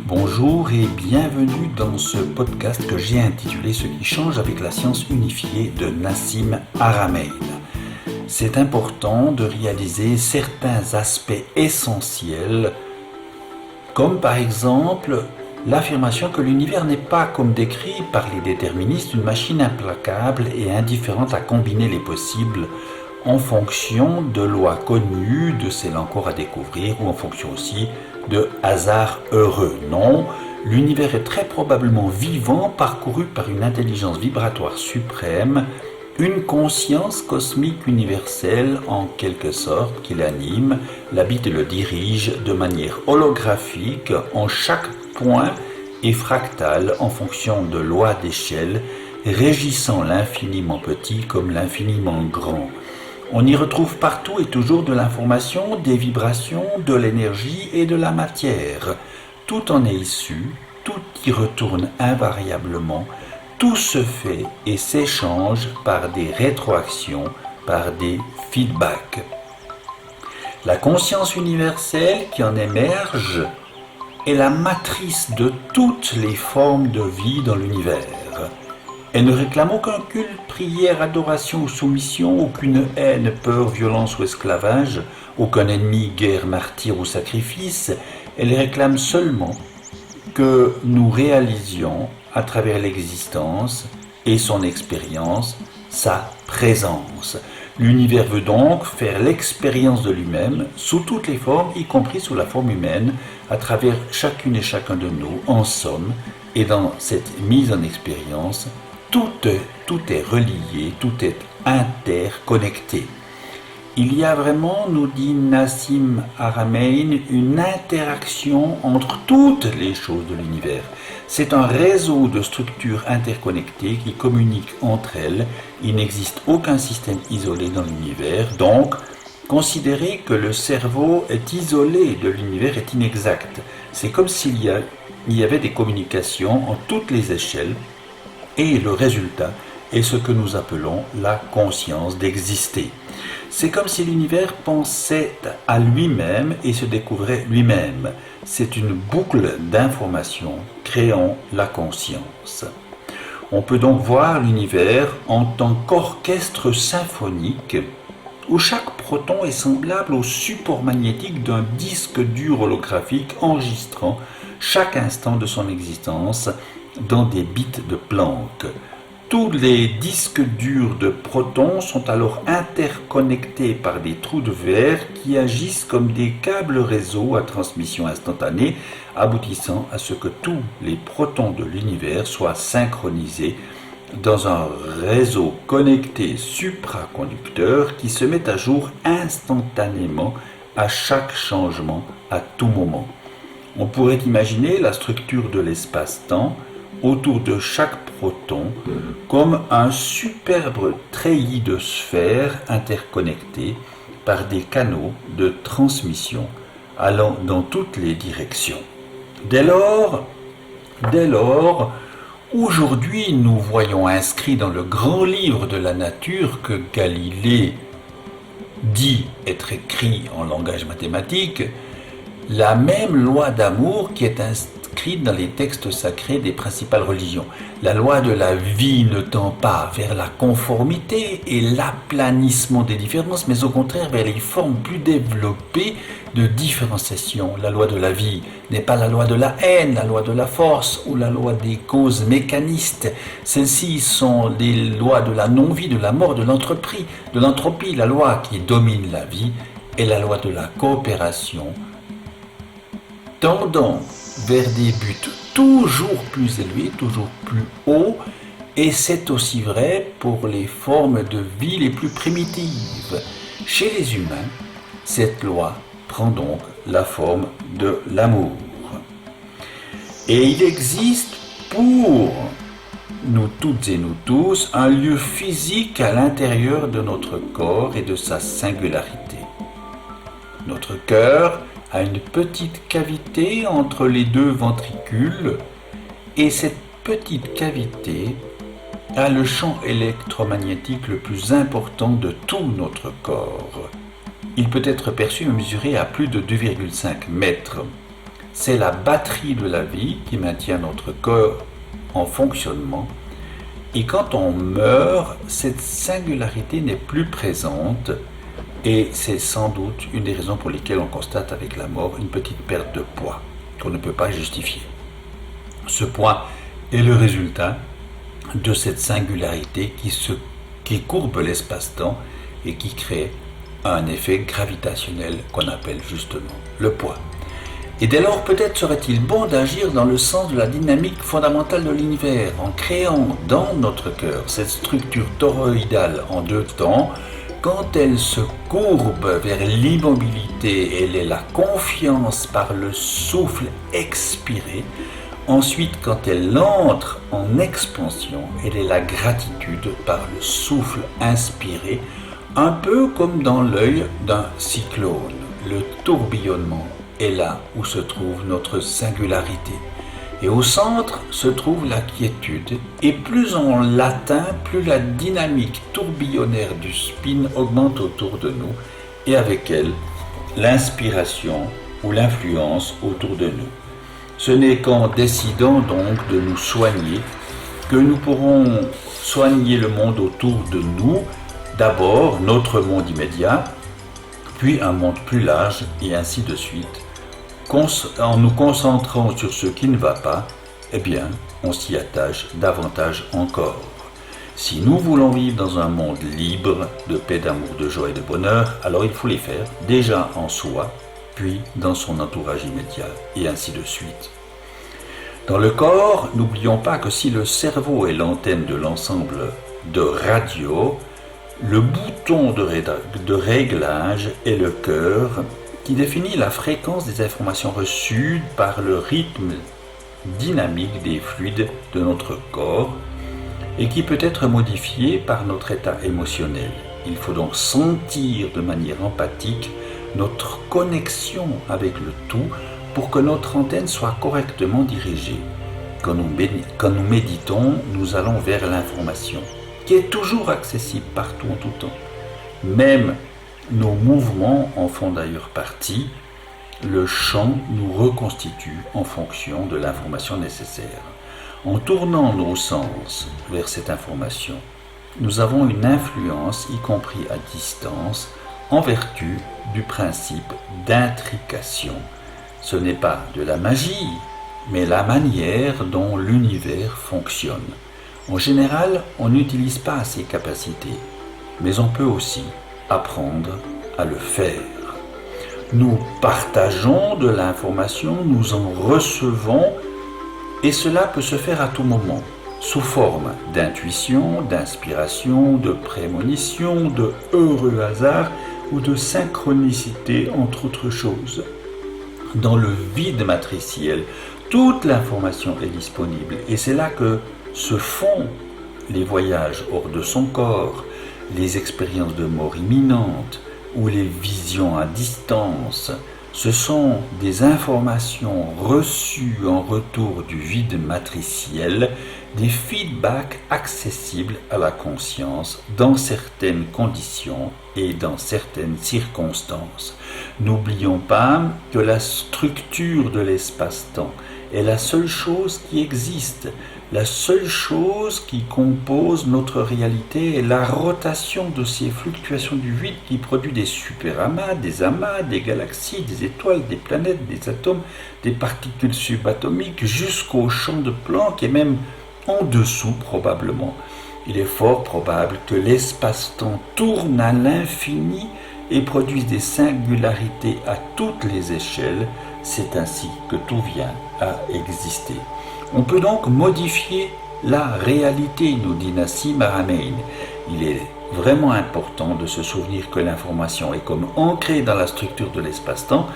Bonjour et bienvenue dans ce podcast que j'ai intitulé « Ce qui change avec la science unifiée » de Nassim Haramein. C'est important de réaliser certains aspects essentiels, comme par exemple l'affirmation que l'univers n'est pas, comme décrit par les déterministes, une machine implacable et indifférente à combiner les possibles en fonction de lois connues, de celles encore à découvrir, ou en fonction aussi de hasards heureux. Non, l'univers est très probablement vivant, parcouru par une intelligence vibratoire suprême, une conscience cosmique universelle en quelque sorte qui l'anime, l'habite et le dirige de manière holographique en chaque point et fractal en fonction de lois d'échelle, régissant l'infiniment petit comme l'infiniment grand. On y retrouve partout et toujours de l'information, des vibrations, de l'énergie et de la matière. Tout en est issu, tout y retourne invariablement, tout se fait et s'échange par des rétroactions, par des feedbacks. La conscience universelle qui en émerge est la matrice de toutes les formes de vie dans l'univers. Elle ne réclame aucun culte, prière, adoration ou soumission, aucune haine, peur, violence ou esclavage, aucun ennemi, guerre, martyre ou sacrifice. Elle réclame seulement que nous réalisions à travers l'existence et son expérience sa présence. L'univers veut donc faire l'expérience de lui-même sous toutes les formes, y compris sous la forme humaine, à travers chacune et chacun de nous, en somme, et dans cette mise en expérience, tout est relié, tout est interconnecté. Il y a vraiment, nous dit Nassim Haramein, une interaction entre toutes les choses de l'univers. C'est un réseau de structures interconnectées qui communiquent entre elles. Il n'existe aucun système isolé dans l'univers, donc considérer que le cerveau est isolé de l'univers est inexact. C'est comme s'il y avait des communications en toutes les échelles, et le résultat est ce que nous appelons la conscience d'exister. C'est comme si l'univers pensait à lui-même et se découvrait lui-même. C'est une boucle d'informations créant la conscience. On peut donc voir l'univers en tant qu'orchestre symphonique où chaque proton est semblable au support magnétique d'un disque dur holographique enregistrant chaque instant de son existence dans des bits de Planck. Tous les disques durs de protons sont alors interconnectés par des trous de verre qui agissent comme des câbles réseau à transmission instantanée, aboutissant à ce que tous les protons de l'univers soient synchronisés dans un réseau connecté supraconducteur qui se met à jour instantanément à chaque changement, à tout moment. On pourrait imaginer la structure de l'espace-temps autour de chaque proton comme un superbe treillis de sphères interconnectées par des canaux de transmission allant dans toutes les directions. Dès lors, aujourd'hui nous voyons inscrit dans le grand livre de la nature que Galilée dit être écrit en langage mathématique, la même loi d'amour qui est inscrite dans les textes sacrés des principales religions. La loi de la vie ne tend pas vers la conformité et l'aplanissement des différences, mais au contraire vers les formes plus développées de différenciation. La loi de la vie n'est pas la loi de la haine, la loi de la force ou la loi des causes mécanistes. Celles-ci sont les lois de la non-vie, de la mort, de l'entropie. La loi qui domine la vie est la loi de la coopération, tendant vers des buts toujours plus élevés, toujours plus hauts, et c'est aussi vrai pour les formes de vie les plus primitives. Chez les humains, cette loi prend donc la forme de l'amour. Et il existe pour nous toutes et nous tous un lieu physique à l'intérieur de notre corps et de sa singularité. Notre cœur a une petite cavité entre les deux ventricules et cette petite cavité a le champ électromagnétique le plus important de tout notre corps. Il peut être perçu et mesuré à plus de 2,5 mètres. c'est la batterie de la vie qui maintient notre corps en fonctionnement. Et quand on meurt, cette singularité n'est plus présente et c'est sans doute une des raisons pour lesquelles on constate avec la mort une petite perte de poids qu'on ne peut pas justifier. Ce poids est le résultat de cette singularité qui courbe l'espace-temps et qui crée un effet gravitationnel qu'on appelle justement le poids. Et dès lors, peut-être serait-il bon d'agir dans le sens de la dynamique fondamentale de l'univers, en créant dans notre cœur cette structure toroïdale en deux temps. Quand elle se courbe vers l'immobilité, elle est la confiance par le souffle expiré. Ensuite, quand elle entre en expansion, elle est la gratitude par le souffle inspiré, un peu comme dans l'œil d'un cyclone. Le tourbillonnement est là où se trouve notre singularité. Et au centre se trouve la quiétude. Et plus on l'atteint, plus la dynamique tourbillonnaire du spin augmente autour de nous. Et avec elle, l'inspiration ou l'influence autour de nous. Ce n'est qu'en décidant donc de nous soigner que nous pourrons soigner le monde autour de nous. D'abord notre monde immédiat, puis un monde plus large et ainsi de suite. En nous concentrant sur ce qui ne va pas, eh bien, on s'y attache davantage encore. Si nous voulons vivre dans un monde libre de paix, d'amour, de joie et de bonheur, alors il faut les faire déjà en soi, puis dans son entourage immédiat, et ainsi de suite. Dans le corps, n'oublions pas que si le cerveau est l'antenne de l'ensemble de radio, le bouton de réglage est le cœur, qui définit la fréquence des informations reçues par le rythme dynamique des fluides de notre corps et qui peut être modifié par notre état émotionnel. Il faut donc sentir de manière empathique notre connexion avec le tout pour que notre antenne soit correctement dirigée. Quand nous méditons, nous allons vers l'information, qui est toujours accessible partout en tout temps. Même nos mouvements en font d'ailleurs partie. Le champ nous reconstitue en fonction de l'information nécessaire. En tournant nos sens vers cette information, nous avons une influence, y compris à distance, en vertu du principe d'intrication. Ce n'est pas de la magie, mais la manière dont l'univers fonctionne. En général, on n'utilise pas ces capacités, mais on peut aussi apprendre à le faire. Nous partageons de l'information, nous en recevons, et cela peut se faire à tout moment, sous forme d'intuition, d'inspiration, de prémonition, de heureux hasard ou de synchronicité, entre autres choses. Dans le vide matriciel, toute l'information est disponible, et c'est là que se font les voyages hors de son corps, les expériences de mort imminente ou les visions à distance. Ce sont des informations reçues en retour du vide matriciel, des feedbacks accessibles à la conscience dans certaines conditions et dans certaines circonstances. N'oublions pas que la structure de l'espace-temps est la seule chose qui existe. La seule chose qui compose notre réalité est la rotation de ces fluctuations du vide qui produit des superamas, des galaxies, des étoiles, des planètes, des atomes, des particules subatomiques jusqu'au champ de Planck et même en dessous probablement. Il est fort probable que l'espace-temps tourne à l'infini et produise des singularités à toutes les échelles. C'est ainsi que tout vient à exister. On peut donc modifier la réalité, nous dit Nassim Haramein. Il est vraiment important de se souvenir que l'information est comme ancrée dans la structure de l'espace-temps.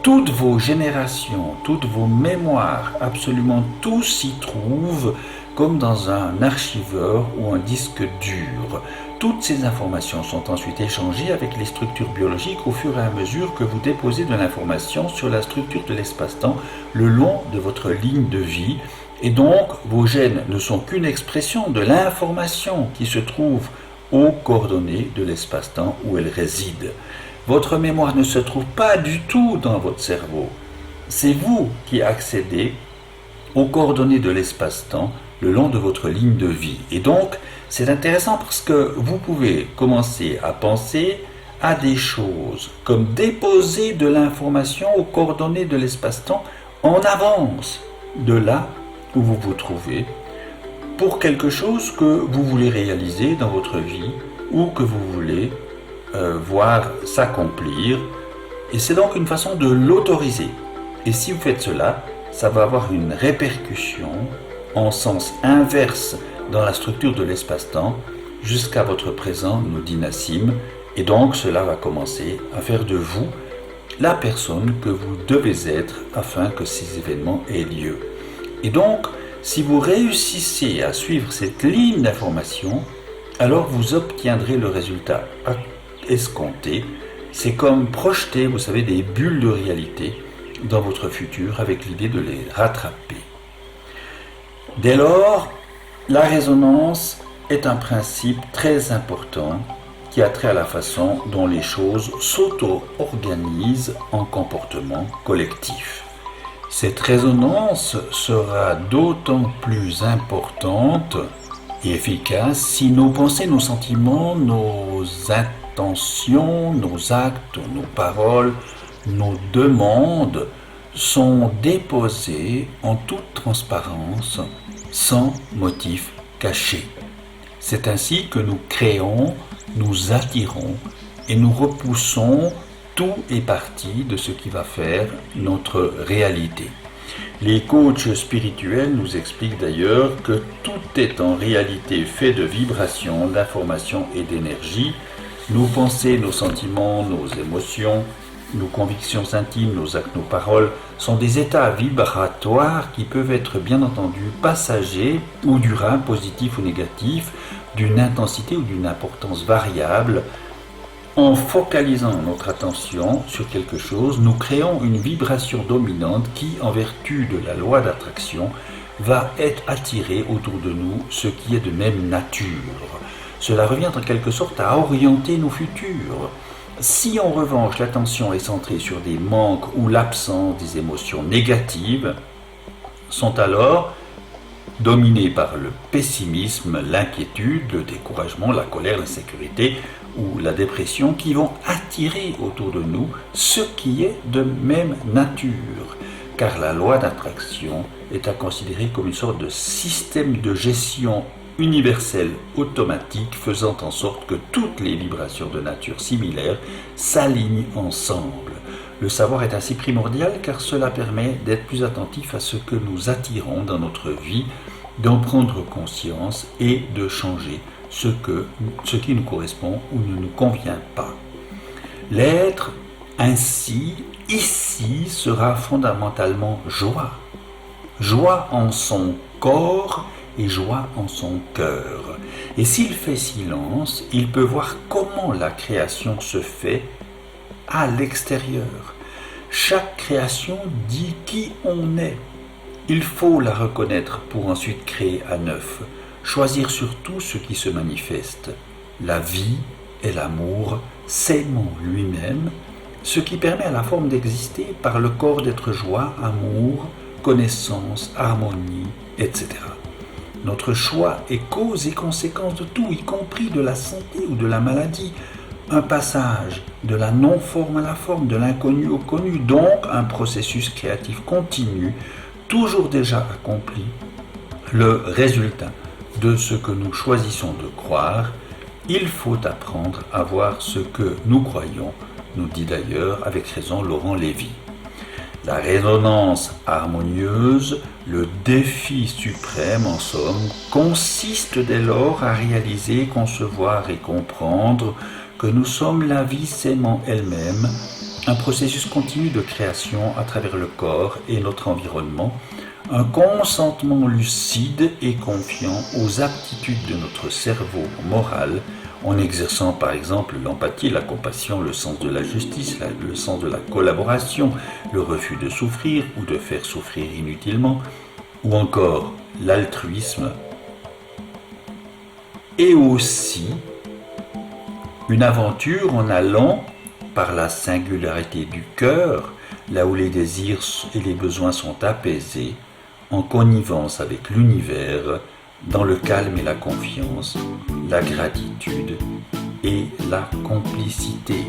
Toutes vos générations, toutes vos mémoires, absolument tout s'y trouve comme dans un archiveur ou un disque dur. Toutes ces informations sont ensuite échangées avec les structures biologiques au fur et à mesure que vous déposez de l'information sur la structure de l'espace-temps le long de votre ligne de vie. Et donc, vos gènes ne sont qu'une expression de l'information qui se trouve aux coordonnées de l'espace-temps où elle réside. Votre mémoire ne se trouve pas du tout dans votre cerveau. c'est vous qui accédez aux coordonnées de l'espace-temps le long de votre ligne de vie. Et donc, c'est intéressant parce que vous pouvez commencer à penser à des choses comme déposer de l'information aux coordonnées de l'espace-temps en avance de là où vous vous trouvez pour quelque chose que vous voulez réaliser dans votre vie ou que vous voulez voir s'accomplir. Et c'est donc une façon de l'autoriser. Et si vous faites cela, ça va avoir une répercussion en sens inverse dans la structure de l'espace-temps jusqu'à votre présent, nous dit Nassim. Et donc cela va commencer à faire de vous la personne que vous devez être afin que ces événements aient lieu. Et donc, si vous réussissez à suivre cette ligne d'information, alors vous obtiendrez le résultat escompté. C'est comme projeter, vous savez, des bulles de réalité dans votre futur avec l'idée de les rattraper. Dès lors, la résonance est un principe très important qui a trait à la façon dont les choses s'auto-organisent en comportement collectif. Cette résonance sera d'autant plus importante et efficace si nos pensées, nos sentiments, nos intentions, nos actes, nos paroles, nos demandes sont déposées en toute transparence, sans motif caché. C'est ainsi que nous créons, nous attirons et nous repoussons tout et partie de ce qui va faire notre réalité. Les coachs spirituels nous expliquent d'ailleurs que tout est en réalité fait de vibrations, d'informations et d'énergie. Nos pensées, nos sentiments, nos émotions, nos convictions intimes, nos actes, nos paroles sont des états vibratoires qui peuvent être bien entendu passagers ou durables, positifs ou négatifs, d'une intensité ou d'une importance variable. En focalisant notre attention sur quelque chose, nous créons une vibration dominante qui, en vertu de la loi d'attraction, va être attirée autour de nous ce qui est de même nature. Cela revient en quelque sorte à orienter nos futurs. Si en revanche l'attention est centrée sur des manques ou l'absence des émotions négatives, sont alors dominés par le pessimisme, l'inquiétude, le découragement, la colère, l'insécurité ou la dépression qui vont attirer autour de nous ce qui est de même nature. Car la loi d'attraction est à considérer comme une sorte de système de gestion universel automatique faisant en sorte que toutes les vibrations de nature similaire s'alignent ensemble. Le savoir est ainsi primordial car cela permet d'être plus attentif à ce que nous attirons dans notre vie, d'en prendre conscience et de changer ce qui nous correspond ou ne nous convient pas. L'être ainsi, ici, sera fondamentalement joie. Joie en son corps et joie en son cœur. Et s'il fait silence, il peut voir comment la création se fait à l'extérieur. Chaque création dit qui on est. Il faut la reconnaître pour ensuite créer à neuf. Choisir surtout ce qui se manifeste. La vie et l'amour s'aimant lui-même, ce qui permet à la forme d'exister par le corps d'être joie, amour, connaissance, harmonie, etc. Notre choix est cause et conséquence de tout, y compris de la santé ou de la maladie. Un passage de la non-forme à la forme, de l'inconnu au connu, donc un processus créatif continu, toujours déjà accompli, le résultat de ce que nous choisissons de croire. Il faut apprendre à voir ce que nous croyons, nous dit d'ailleurs avec raison Laurent Lévy. La résonance harmonieuse, le défi suprême en somme, consiste dès lors à réaliser, concevoir et comprendre que nous sommes la vie s'aimant elle-même, un processus continu de création à travers le corps et notre environnement, un consentement lucide et confiant aux aptitudes de notre cerveau moral, en exerçant par exemple l'empathie, la compassion, le sens de la justice, le sens de la collaboration, le refus de souffrir ou de faire souffrir inutilement, ou encore l'altruisme, et aussi une aventure en allant, par la singularité du cœur, là où les désirs et les besoins sont apaisés, en connivence avec l'univers, dans le calme et la confiance, la gratitude et la complicité.